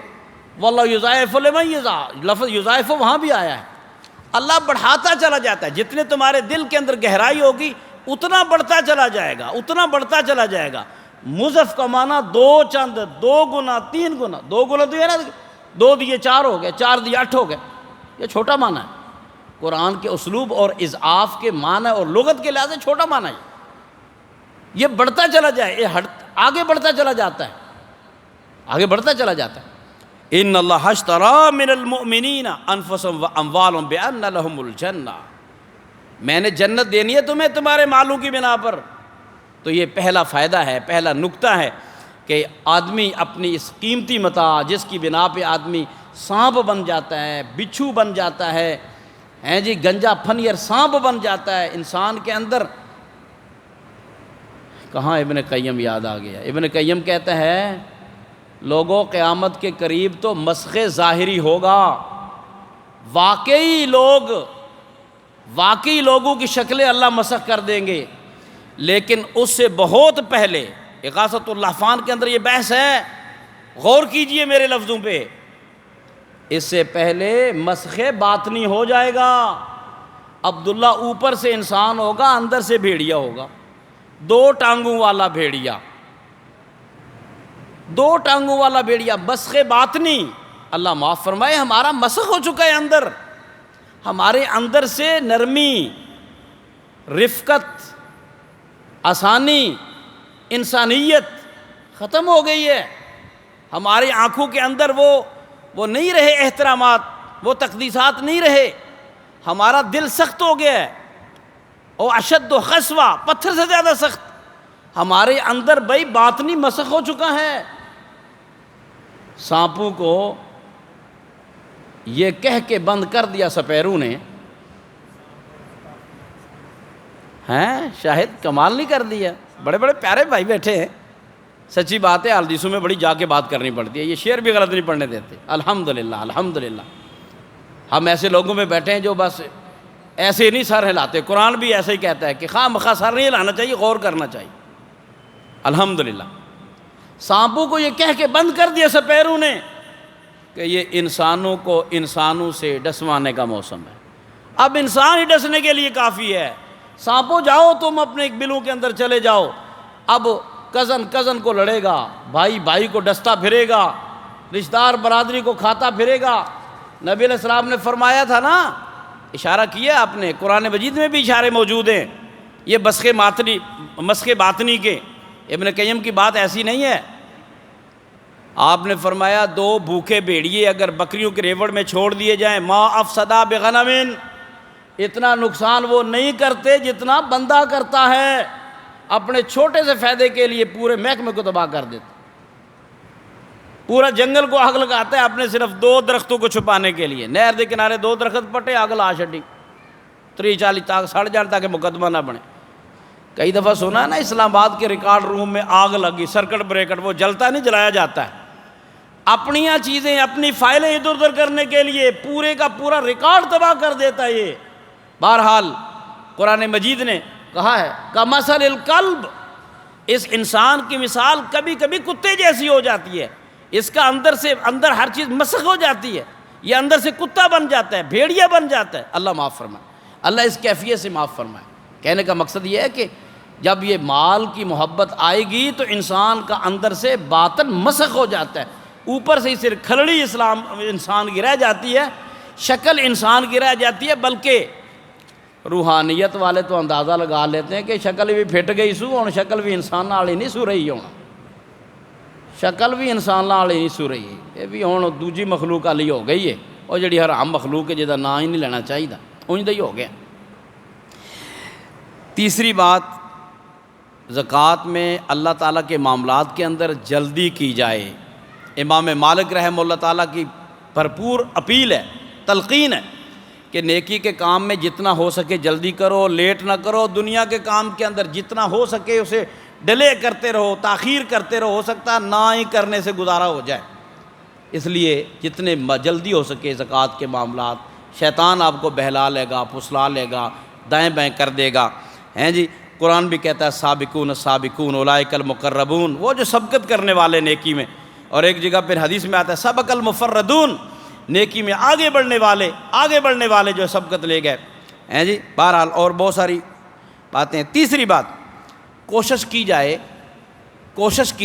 واللہ یضاعف لمن یشاء. لفظ یضاعف وہاں بھی آیا ہے. اللہ بڑھاتا چلا جاتا ہے، جتنے تمہارے دل کے اندر گہرائی ہوگی اتنا بڑھتا چلا جائے گا، اتنا بڑھتا چلا جائے گا. مضعف کا معنی 2 چند، 2 گنا، 3 گنا. 2 گنا تو یہ نا 2 دیے 4 ہو گئے، 4 دیے 8 ہو گئے. یہ چھوٹا معنی ہے. قرآن کے اسلوب اور اضعاف کے معنی اور لغت کے لحاظ سے چھوٹا معنی ہے. یہ بڑھتا چلا جائے، یہ آگے بڑھتا چلا جاتا ہے، آگے بڑھتا چلا جاتا ہے. ان اللہ اشتری من المؤمنین انفسهم واموالهم بان لهم الجنہ، میں نے جنت دینی ہے تمہیں تمہارے مالوں کی بنا پر. تو یہ پہلا فائدہ ہے، پہلا نکتہ ہے کہ آدمی اپنی اس قیمتی متاع جس کی بنا پہ آدمی سانپ بن جاتا ہے، بچھو بن جاتا ہے، جی گنجا پھنیر سانپ بن جاتا ہے انسان کے اندر. کہاں ابن قیم یاد آ گیا. ابن قیم کہتا ہے لوگوں قیامت کے قریب تو مسخ ظاہری ہوگا، واقعی لوگوں کی شکلیں اللہ مسخ کر دیں گے. لیکن اس سے بہت پہلے اغاثۃ اللحفان کے اندر یہ بحث ہے، غور کیجئے میرے لفظوں پہ. اس سے پہلے مسخ باطنی ہو جائے گا. عبداللہ اوپر سے انسان ہوگا، اندر سے بھیڑیا ہوگا، 2 ٹانگوں والا بھیڑیا، 2 ٹانگوں والا بھیڑیا. مسخ باطنی، اللہ معاف فرمائے، ہمارا مسخ ہو چکا ہے اندر. ہمارے اندر سے نرمی، رفقت، آسانی، انسانیت ختم ہو گئی ہے. ہماری آنکھوں کے اندر وہ نہیں رہے احترامات، وہ تقدیسات نہیں رہے. ہمارا دل سخت ہو گیا ہے، اور اشد و قسوہ، پتھر سے زیادہ سخت. ہمارے اندر بھائی باطنی مسخ ہو چکا ہے. سانپوں کو یہ کہہ کے بند کر دیا سپیروں نے، ہیں شاہد کمال نہیں کر دیا. بڑے بڑے پیارے بھائی بیٹھے ہیں، سچی بات ہے، حدیثوں میں بڑی جا کے بات کرنی پڑتی ہے، یہ شعر بھی غلط نہیں پڑھنے دیتے۔ الحمدللہ الحمدللہ، ہم ایسے لوگوں میں بیٹھے ہیں جو بس ایسے نہیں سر ہلاتے۔ قرآن بھی ایسا ہی کہتا ہے کہ خواہ مخواہ سر نہیں ہلانا چاہیے، غور کرنا چاہیے۔ الحمدللہ، سانپوں کو یہ کہہ کے بند کر دیا سپیروں نے کہ یہ انسانوں کو انسانوں سے ڈسوانے کا موسم ہے۔ اب انسان ہی ڈسنے کے لیے کافی ہے۔ سانپوں جاؤ تم اپنے بلوں کے اندر چلے جاؤ، اب کزن کو لڑے گا، بھائی کو ڈستا پھرے گا، رشتہ دار برادری کو کھاتا پھرے گا۔ نبی علیہ السلام نے فرمایا تھا نا، اشارہ کیا آپ نے، قرآن مجید میں بھی اشارے موجود ہیں، یہ مسخ باطنی کے، ابن قیم کی بات ایسی نہیں ہے۔ آپ نے فرمایا 2 بھوکے بھیڑیے اگر بکریوں کے ریوڑ میں چھوڑ دیے جائیں، ما افسدا بغنم، اتنا نقصان وہ نہیں کرتے جتنا بندہ کرتا ہے، اپنے چھوٹے سے فائدے کے لیے پورے محکمے کو تباہ کر دیتے، پورا جنگل کو آگ لگاتا ہے اپنے صرف 2 درختوں کو چھپانے کے لیے۔ نہر دے کنارے 2 درخت پٹے، آگ لا چھڈی، 30-40 تک سڑ جان تاکہ مقدمہ نہ بنے۔ کئی دفعہ سنا ہے نا، اسلام آباد کے ریکارڈ روم میں آگ لگی، سرکٹ بریکٹ، وہ جلتا نہیں، جلایا جاتا ہے۔ اپنی چیزیں، اپنی فائلیں ادھر ادھر کرنے کے لیے پورے کا پورا ریکارڈ تباہ کر دیتا ہے یہ۔ بہرحال قرآن مجید نے کہا ہے کمثل الکلب، اس انسان کی مثال کبھی کبھی کتے جیسی ہو جاتی ہے، اس کا اندر ہر چیز مسخ ہو جاتی ہے، یہ اندر سے کتا بن جاتا ہے، بھیڑیا بن جاتا ہے۔ اللہ معاف فرمائے، اللہ اس کیفیت سے معاف فرمائے۔ کہنے کا مقصد یہ ہے کہ جب یہ مال کی محبت آئے گی تو انسان کا اندر سے باطن مسخ ہو جاتا ہے، اوپر سے صرف کھلڑی انسان کی رہ جاتی ہے، شکل انسان کی رہ جاتی ہے، بلکہ روحانیت والے تو اندازہ لگا لیتے ہیں کہ شکل بھی پھٹ گئی سو، اور شکل بھی انسان نال ہی نہیں سو رہی ہونا، شکل بھی انسان نال ہی نہیں سو رہی ہے، یہ بھی ہوں دوجی مخلوق والی ہو گئی ہے، اور جڑی حرام مخلوق ہے جہاں نام ہی نہیں لینا چاہیے، انج ہی ہو گیا۔ تیسری بات، زکوٰۃ میں اللہ تعالیٰ کے معاملات کے اندر جلدی کی جائے۔ امام مالک رحمہ اللہ تعالیٰ کی بھرپور اپیل ہے، تلقین ہے کہ نیکی کے کام میں جتنا ہو سکے جلدی کرو، لیٹ نہ کرو، دنیا کے کام کے اندر جتنا ہو سکے اسے ڈیلے کرتے رہو، تاخیر کرتے رہو، ہو سکتا ہے نہ ہی کرنے سے گزارا ہو جائے۔ اس لیے جتنے جلدی ہو سکے زکوٰۃ کے معاملات، شیطان آپ کو بہلا لے گا، پھسلا لے گا، دائیں بائیں کر دے گا، ہیں جی۔ قرآن بھی کہتا ہے سابقون السابقون اولئک المقربون، وہ جو سبقت کرنے والے نیکی میں، اور ایک جگہ پھر حدیث میں آتا ہے سبق المفردون، نیکی میں آگے بڑھنے والے جو سبقت لے گئے، ہیں جی۔ بہرحال اور بہت ساری باتیں۔ تیسری بات، کوشش کی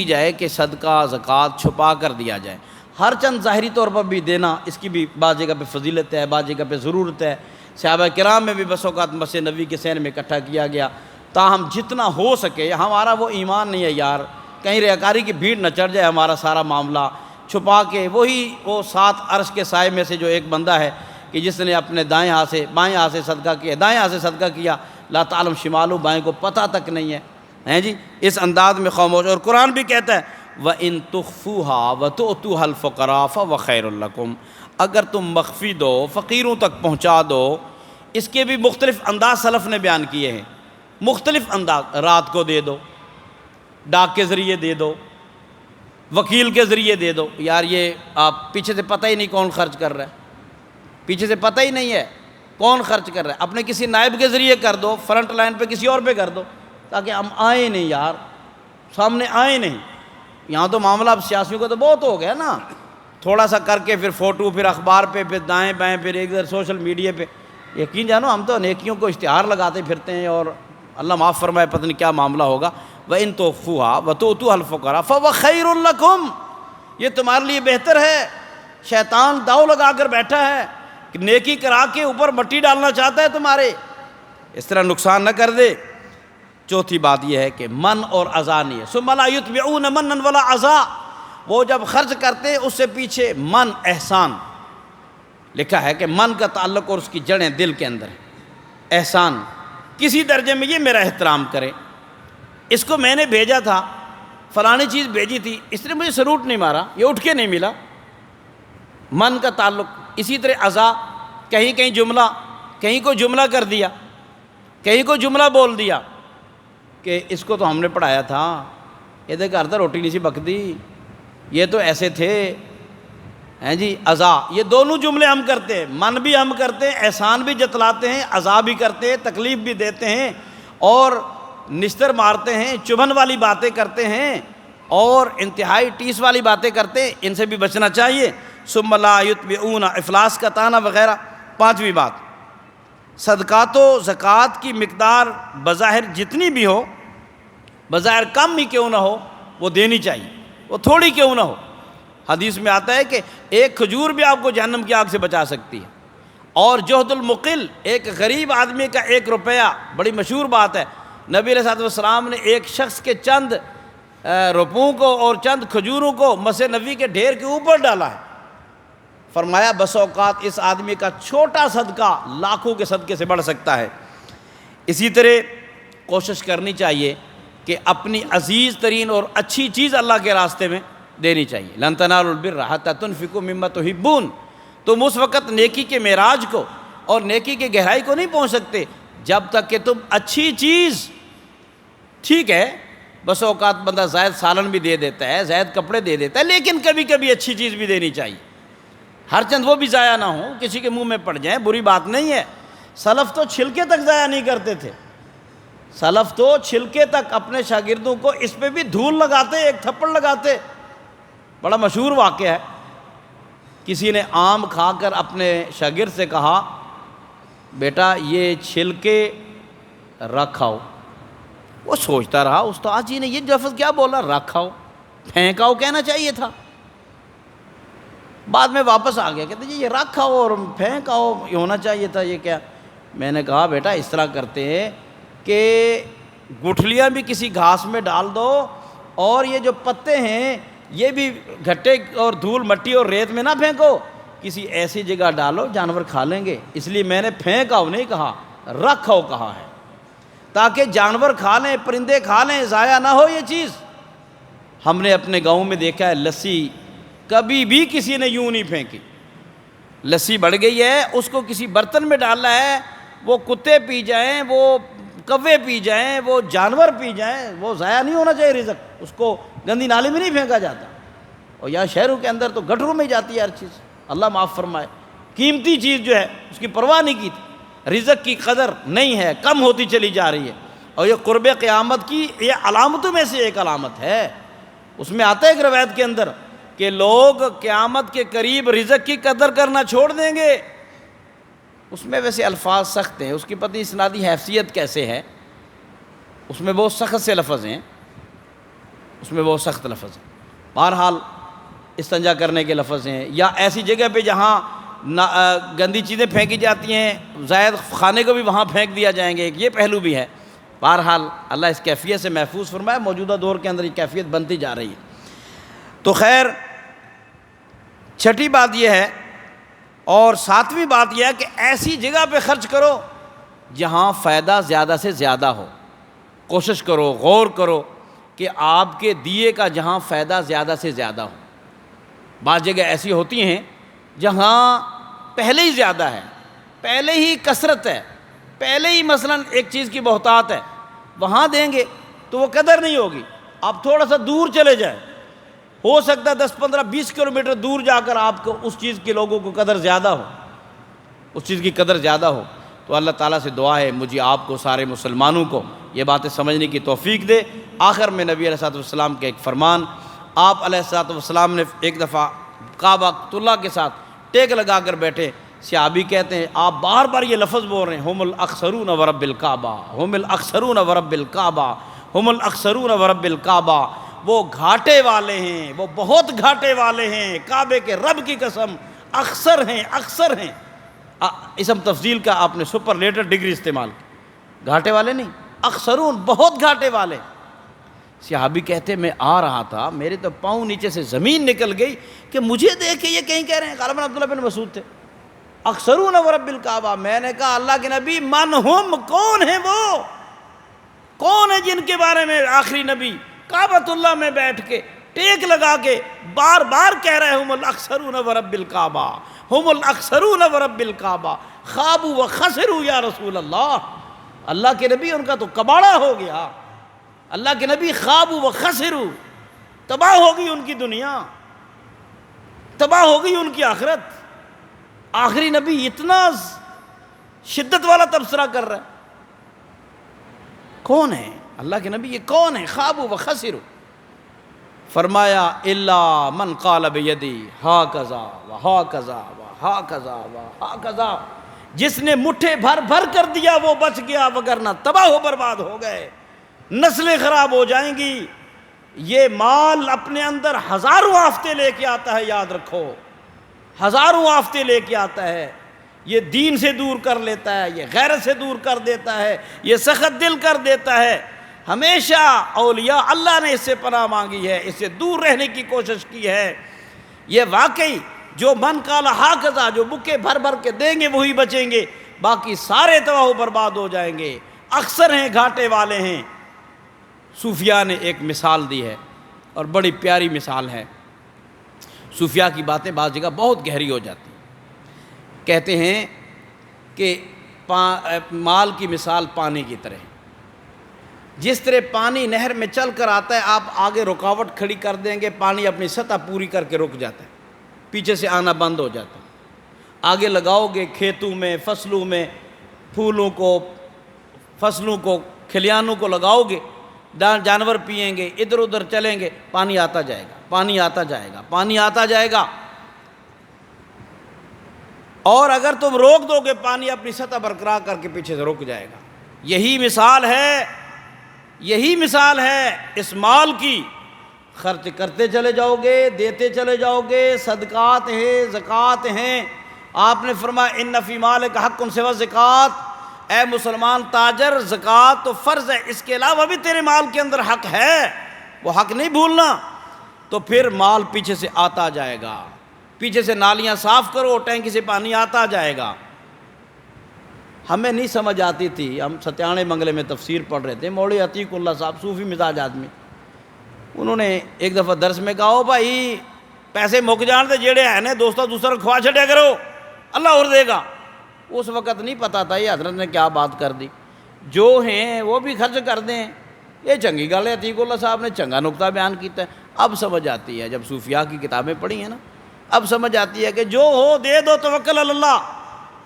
جائے کہ صدقہ زکوٰۃ چھپا کر دیا جائے، ہر چند ظاہری طور پر بھی دینا، اس کی بھی بعض جگہ پہ فضیلت ہے، بعض جگہ پہ ضرورت ہے۔ صحابہ کرام میں بھی بس اوقات مسجد نبی کے صحن میں اکٹھا کیا گیا، تاہم جتنا ہو سکے، ہمارا وہ ایمان نہیں ہے یار، کہیں ریاکاری کی بھیڑ نہ چڑھ جائے ہمارا سارا معاملہ، چھپا کے وہ 7 عرش کے سائے میں سے جو ایک بندہ ہے کہ جس نے اپنے بائیں ہاتھ سے صدقہ کیا، دائیں ہاتھ سے صدقہ کیا، لا تعلم شمالو، بائیں کو پتہ تک نہیں ہے، ہیں جی، اس انداز میں خاموش۔ اور قرآن بھی کہتا ہے وَإِن تُخْفُوهَا وَتُؤْتُوهَا الْفُقَرَاءَ فَهُوَ خَيْرٌ لَكُمْ، اگر تم مخفی دو، فقیروں تک پہنچا دو۔ اس کے بھی مختلف انداز سلف نے بیان کیے ہیں، مختلف انداز، رات کو دے دو، ڈاک کے ذریعے دے دو، وکیل کے ذریعے دے دو۔ یار یہ آپ پیچھے سے پتہ ہی نہیں کون خرچ کر رہا ہے، پیچھے سے پتہ ہی نہیں ہے کون خرچ کر رہا ہے، اپنے کسی نائب کے ذریعے کر دو، فرنٹ لائن پہ کسی اور پہ کر دو، تاکہ ہم آئیں نہیں یار، سامنے آئیں نہیں۔ یہاں تو معاملہ اب سیاسیوں کا تو بہت ہو گیا نا، تھوڑا سا کر کے پھر فوٹو، پھر اخبار پہ، پھر دائیں بائیں، پھر ایک ادھر سوشل میڈیا پہ۔ یقین جانو ہم تو نیکیوں کو اشتہار لگاتے پھرتے ہیں، اور اللہ معاف فرمائے پتہ نہیں کیا معاملہ ہوگا۔ وَإِن تُخْفُوهَا وَتُؤْتُوهَا الْفُقَرَاءَ فَهُوَ خَيْرٌ لَكُمْ، یہ تمہارے لیے بہتر ہے۔ شیطان داؤ لگا کر بیٹھا ہے کہ نیکی کرا کے اوپر مٹی ڈالنا چاہتا ہے تمہارے، اس طرح نقصان نہ کر دے۔ چوتھی بات یہ ہے کہ من اور عزا نہیں ہے، ثُمَّ لَا يُتْبِعُونَ مَنًّا وَلَا عَزَا، وہ جب خرچ کرتے ہیں اس سے پیچھے من، احسان لکھا ہے کہ من کا تعلق اور اس کی جڑیں دل کے اندر ہے۔ احسان کسی درجے میں، یہ میرا احترام کرے، اس کو میں نے بھیجا تھا، فلانی چیز بھیجی تھی، اس نے مجھے سلوٹ نہیں مارا، یہ اٹھ کے نہیں ملا، من کا تعلق۔ اسی طرح عزا، کہیں جملہ، کہیں کوئی جملہ کر دیا، کہیں کوئی جملہ بول دیا کہ اس کو تو ہم نے پڑھایا تھا، یہ گھر تو روٹی نہیں سی پکتی، یہ تو ایسے تھے ہیں جی، عزا، یہ دونوں جملے ہم کرتے ہیں، من بھی ہم کرتے ہیں، احسان بھی جتلاتے ہیں، عزا بھی کرتے ہیں، تکلیف بھی دیتے ہیں، اور نشتر مارتے ہیں، چبھن والی باتیں کرتے ہیں، اور انتہائی ٹیس والی باتیں کرتے ہیں، ان سے بھی بچنا چاہیے۔ ثم لا یتبعون، افلاس کا تانا وغیرہ۔ پانچویں بات، صدقات و زکوٰۃ کی مقدار بظاہر جتنی بھی ہو، بظاہر کم ہی کیوں نہ ہو، وہ دینی چاہیے، وہ تھوڑی کیوں نہ ہو۔ حدیث میں آتا ہے کہ ایک کھجور بھی آپ کو جہنم کی آگ سے بچا سکتی ہے۔ اور جہد المقل، ایک غریب آدمی کا 1 روپیہ، بڑی مشہور بات ہے، نبی علیہ الصلوۃ والسلام نے ایک شخص کے چند روپوں کو اور چند کھجوروں کو مسجد نبوی کے ڈھیر کے اوپر ڈالا ہے۔ فرمایا بس اوقات اس آدمی کا چھوٹا صدقہ لاکھوں کے صدقے سے بڑھ سکتا ہے۔ اسی طرح کوشش کرنی چاہیے کہ اپنی عزیز ترین اور اچھی چیز اللہ کے راستے میں دینی چاہیے۔ لن تنالوا البر حتی تنفقوا مما تحبون، تم اس وقت نیکی کے معراج کو اور نیکی کے گہرائی کو نہیں پہنچ سکتے جب تک کہ تم اچھی چیز، ٹھیک ہے بس اوقات بندہ زائد سالن بھی دے دیتا ہے، زائد کپڑے دے دیتا ہے، لیکن کبھی کبھی اچھی چیز بھی دینی چاہیے، ہر چند وہ بھی ضائع نہ ہوں، کسی کے منہ میں پڑ جائیں، بری بات نہیں ہے۔ سلف تو چھلکے تک ضائع نہیں کرتے تھے، سلف تو چھلکے تک اپنے شاگردوں کو اس پہ بھی دھول لگاتے، ایک تھپڑ لگاتے۔ بڑا مشہور واقعہ ہے، کسی نے آم کھا کر اپنے شاگرد سے کہا بیٹا یہ چھلکے رکھاؤ۔ وہ سوچتا رہا استاد جی نے یہ لفظ کیا بولا، رکھاؤ، پھینکاؤ کہنا چاہیے تھا۔ بعد میں واپس آ گیا، کہتے جی یہ رکھاؤ اور پھینکاؤ یہ ہونا چاہیے تھا، یہ کیا؟ میں نے کہا بیٹا اس طرح کرتے ہیں کہ گٹھلیاں بھی کسی گھاس میں ڈال دو، اور یہ جو پتے ہیں یہ بھی گھٹے اور دھول مٹی اور ریت میں نہ پھینکو، کسی ایسی جگہ ڈالو جانور کھا لیں گے، اس لیے میں نے پھینکاؤ نہیں کہا، رکھاؤ کہا ہے، تاکہ جانور کھا لیں، پرندے کھا لیں، ضائع نہ ہو یہ چیز۔ ہم نے اپنے گاؤں میں دیکھا ہے لسی کبھی بھی کسی نے یوں نہیں پھینکی، لسی بڑھ گئی ہے اس کو کسی برتن میں ڈالنا ہے، وہ کتے پی جائیں، وہ کوے پی جائیں، وہ جانور پی جائیں، وہ ضائع نہیں ہونا چاہیے رزق، اس کو گندی نالی میں نہیں پھینکا جاتا۔ اور یہاں شہروں کے اندر تو گٹروں میں ہی جاتی ہے ہر چیز، اللہ معاف فرمائے، قیمتی چیز جو ہے اس کی پرواہ نہیں کی تھی، رزق کی قدر نہیں ہے، کم ہوتی چلی جا رہی ہے، اور یہ قرب قیامت کی یہ علامتوں میں سے ایک علامت ہے۔ اس میں آتا ہے ایک روایت کے اندر کہ لوگ قیامت کے قریب رزق کی قدر کرنا چھوڑ دیں گے۔ اس میں ویسے الفاظ سخت ہیں، اس کی پتہ اسنادی حیثیت کیسے ہے، اس میں بہت سخت سے لفظ ہیں، اس میں بہت سخت لفظ ہیں، بہرحال استنجا کرنے کے لفظ ہیں، یا ایسی جگہ پہ جہاں گندی چیزیں پھینکی جاتی ہیں، زائد خانے کو بھی وہاں پھینک دیا جائیں گے، یہ پہلو بھی ہے۔ بہرحال اللہ اس کیفیت سے محفوظ فرمائے، موجودہ دور کے اندر یہ کیفیت بنتی جا رہی ہے۔ تو خیر چھٹی بات یہ ہے، اور ساتویں بات یہ ہے کہ ایسی جگہ پہ خرچ کرو جہاں فائدہ زیادہ سے زیادہ ہو، کوشش کرو، غور کرو کہ آپ کے دیے کا جہاں فائدہ زیادہ سے زیادہ ہو۔ بعض جگہ ایسی ہوتی ہیں جہاں پہلے ہی زیادہ ہے، پہلے ہی کثرت ہے، پہلے ہی مثلا ایک چیز کی بہتات ہے، وہاں دیں گے تو وہ قدر نہیں ہوگی۔ آپ تھوڑا سا دور چلے جائیں، ہو سکتا ہے 10 15 20 کلومیٹر دور جا کر آپ کو اس چیز کے لوگوں کو قدر زیادہ ہو، اس چیز کی قدر زیادہ ہو۔ تو اللہ تعالیٰ سے دعا ہے مجھے آپ کو سارے مسلمانوں کو یہ باتیں سمجھنے کی توفیق دے۔ آخر میں نبی علیہ الصلوۃ والسلام کے ایک فرمان، آپ علیہ الصلوۃ والسلام نے ایک دفعہ کعبہ اللہ کے ساتھ ٹیک لگا کر بیٹھے، صحابی کہتے ہیں آپ بار بار یہ لفظ بول رہے ہیں، ہم الاکثرون ورب الکعبہ، ہم الاکثرون ورب الکعبہ، ہم الاکثرون ورب الکعبہ، وہ گھاٹے والے ہیں، وہ بہت گھاٹے والے ہیں، کعبے کے رب کی قسم اکثر ہیں، اکثر ہیں۔ اسم تفضیل کا آپ نے سپرلیٹر ڈگری استعمال کی، گھاٹے والے نہیں، اکثرون، بہت گھاٹے والے۔ صحابی کہتے میں آ رہا تھا، میرے تو پاؤں نیچے سے زمین نکل گئی کہ مجھے دیکھ کے یہ کہیں کہہ رہے ہیں، غالباً عبداللہ بن مسعود تھے، اکثرون ورب الکعبہ۔ میں نے کہا اللہ کے نبی من ہم، کون ہیں وہ، کون ہے جن کے بارے میں آخری نبی کعبۃ اللہ میں بیٹھ کے ٹیک لگا کے بار بار کہہ رہے ہیں ہم الاکثرون ورب الکعبہ، ہم الاکثرون ورب الکعبہ، خابوا و خسروا یا رسول اللہ۔ اللہ کے نبی ان کا تو کباڑا ہو گیا، اللہ کے نبی خابوا و خسروا، تباہ ہو گئی ان کی دنیا، تباہ ہو گئی ان کی آخرت۔ آخری نبی اتنا شدت والا تبصرہ کر رہا ہے، کون ہے اللہ کے نبی؟ یہ کون ہے؟ خابوا و خسروا۔ فرمایا الا من قال بیدی ہاکذا و ہاکذا و ہاکذا و ہاکذا، جس نے مٹھے بھر بھر کر دیا وہ بچ گیا، وگرنہ تباہ و برباد ہو گئے، نسلیں خراب ہو جائیں گی۔ یہ مال اپنے اندر ہزاروں آفتیں لے کے آتا ہے، یاد رکھو، ہزاروں آفتیں لے کے آتا ہے۔ یہ دین سے دور کر لیتا ہے، یہ غیرت سے دور کر دیتا ہے، یہ سخت دل کر دیتا ہے۔ ہمیشہ اولیاء اللہ نے اس سے پناہ مانگی ہے، اس سے دور رہنے کی کوشش کی ہے۔ یہ واقعی جو من قال ہاکذا، جو بکے بھر بھر کے دیں گے وہی بچیں گے، باقی سارے تباہ و برباد ہو جائیں گے، اکثر ہیں گھاٹے والے ہیں۔ صوفیاء نے ایک مثال دی ہے اور بڑی پیاری مثال ہے۔ صوفیاء کی باتیں بعض جگہ بہت گہری ہو جاتی ہیں۔ کہتے ہیں کہ مال کی مثال پانی کی طرح، جس طرح پانی نہر میں چل کر آتا ہے، آپ آگے رکاوٹ کھڑی کر دیں گے، پانی اپنی سطح پوری کر کے رک جاتا ہے، پیچھے سے آنا بند ہو جاتا ہے۔ آگے لگاؤ گے کھیتوں میں، فصلوں میں، پھولوں کو، فصلوں کو، کھلیانوں کو لگاؤ گے، جانور پئیں گے، ادھر ادھر چلیں گے، پانی آتا جائے گا، پانی آتا جائے گا، پانی آتا جائے گا۔ اور اگر تم روک دو گے، پانی اپنی سطح برقرار کر کے پیچھے سے رک جائے گا۔ یہی مثال ہے، یہی مثال ہے اس مال کی۔ خرچ کرتے چلے جاؤ گے، دیتے چلے جاؤ گے، صدقات ہیں، زکوٰۃ ہیں۔ آپ نے فرمایا ان فی مالک حق سوی الزکوٰۃ، اے مسلمان تاجر، زکوٰۃ تو فرض ہے، اس کے علاوہ بھی تیرے مال کے اندر حق ہے، وہ حق نہیں بھولنا۔ تو پھر مال پیچھے سے آتا جائے گا، پیچھے سے نالیاں صاف کرو، ٹینکی سے پانی آتا جائے گا۔ ہمیں نہیں سمجھ آتی تھی، ہم ستیانے منگلے میں تفسیر پڑھ رہے تھے، مولوی عتیق اللہ صاحب صوفی مزاج آدمی، انہوں نے ایک دفعہ درس میں کہا، او بھائی پیسے مک جان تے جیڑے ہیں نے دوستوں دوسرا کھوا چھڈیا کرو، اللہ اور دے گا۔ اس وقت نہیں پتا تھا یہ حضرت نے کیا بات کر دی، جو ہیں وہ بھی خرچ کر دیں، یہ چنگی گل ہے۔ عتیق اللہ صاحب نے چنگا نقطہ بیان کیتا ہے۔ اب سمجھ آتی ہے، جب صوفیاء کی کتابیں پڑھی ہیں نا، اب سمجھ آتی ہے کہ جو ہو دے دو، توکل علی اللہ،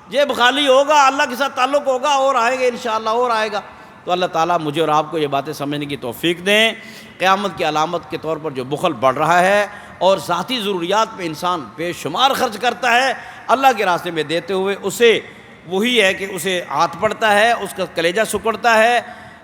جیب خالی ہوگا، اللہ کے ساتھ تعلق ہوگا، اور آئے گا انشاءاللہ، اور آئے گا۔ تو اللہ تعالیٰ مجھے اور آپ کو یہ باتیں سمجھنے کی توفیق دیں۔ قیامت کی علامت کے طور پر جو بخل بڑھ رہا ہے اور ذاتی ضروریات پہ انسان بے شمار خرچ کرتا ہے، اللہ کے راستے میں دیتے ہوئے اسے وہی ہے کہ اسے ہاتھ پڑتا ہے، اس کا کلیجہ سکڑتا ہے۔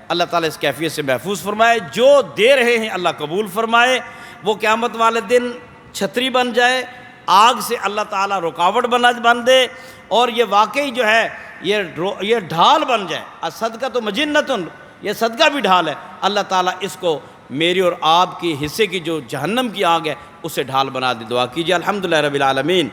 اللہ تعالیٰ اس کیفیت سے محفوظ فرمائے۔ جو دے رہے ہیں اللہ قبول فرمائے، وہ قیامت والے دن چھتری بن جائے، آگ سے اللہ تعالیٰ رکاوٹ بن دے، اور یہ واقعی جو ہے یہ ڈھال بن جائے۔ الصدقہ تو مجنتن، یہ صدقہ بھی ڈھال ہے۔ اللہ تعالیٰ اس کو میری اور آپ کی حصے کی جو جہنم کی آگ ہے اسے ڈھال بنا دے۔ دعا کیجیے۔ الحمدللہ رب العالمین۔